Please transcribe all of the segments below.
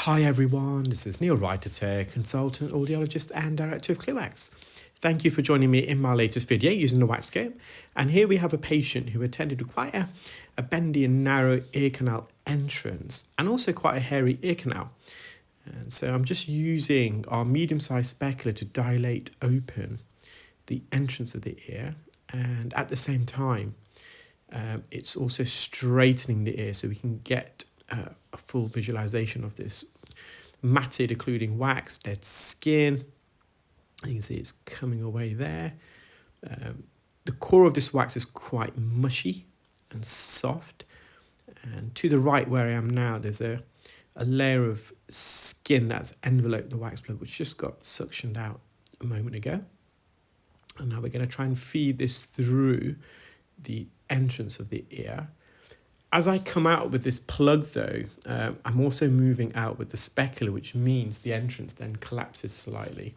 Hi everyone, this is Neil Writer, consultant, audiologist and director of ClearWax. Thank you for joining me in my latest video using the Waxscope. And here we have a patient who attended with quite a bendy and narrow ear canal entrance and also quite a hairy ear canal. And so I'm just using our medium-sized specular to dilate open the entrance of the ear, and at the same time it's also straightening the ear so we can get a full visualization of this matted occluding wax, dead skin. You can see it's coming away there. The core of this wax is quite mushy and soft, and to the right where I am now there's a layer of skin that's enveloped the wax plug, which just got suctioned out a moment ago. And now we're going to try and feed this through the entrance of the ear. As I come out with this plug though, I'm also moving out with the specular, which means the entrance then collapses slightly.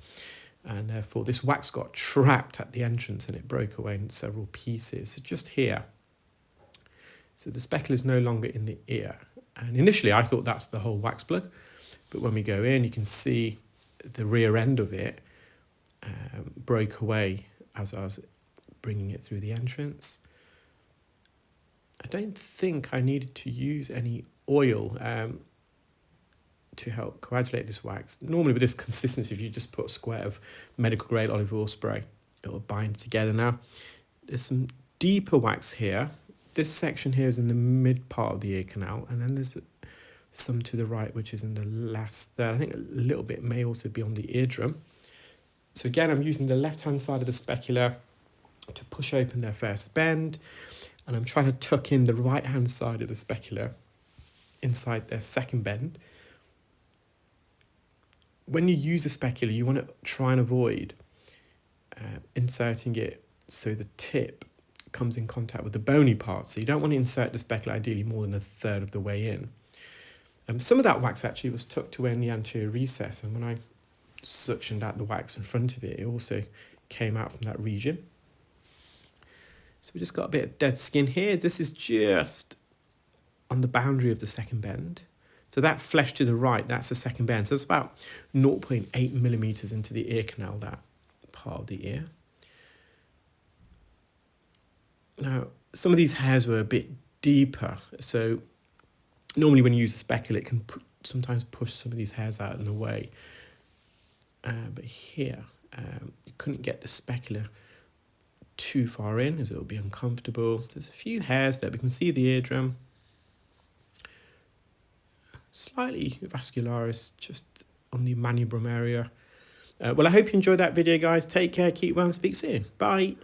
And therefore this wax got trapped at the entrance and it broke away in several pieces. So just here. So the specular is no longer in the ear. And initially I thought that's the whole wax plug. But when we go in, you can see the rear end of it broke away as I was bringing it through the entrance. I don't think I needed to use any oil to help coagulate this wax. Normally with this consistency, if you just put a square of medical grade olive oil spray, it will bind together. Now, there's some deeper wax here. This section here is in the mid part of the ear canal, and then there's some to the right, which is in the last third. I think a little bit may also be on the eardrum. So again, I'm using the left-hand side of the specular to push open their first bend, and I'm trying to tuck in the right-hand side of the specular inside their second bend. When you use a specular, you want to try and avoid inserting it so the tip comes in contact with the bony part. So you don't want to insert the specular ideally more than a third of the way in. Some of that wax actually was tucked away in the anterior recess, and when I suctioned out the wax in front of it, it also came out from that region. So we just got a bit of dead skin here. This is just on the boundary of the second bend. So that flesh to the right, that's the second bend. So it's about 0.8 millimeters into the ear canal, that part of the ear. Now, some of these hairs were a bit deeper. So normally when you use a specular, it can sometimes push some of these hairs out in the way. But here, you couldn't get the specular too far in as it will be uncomfortable. There's a few hairs there. We can see the eardrum. Slightly vascularis just on the manubrium area. Well, I hope you enjoyed that video, guys. Take care, keep well, and speak soon. Bye.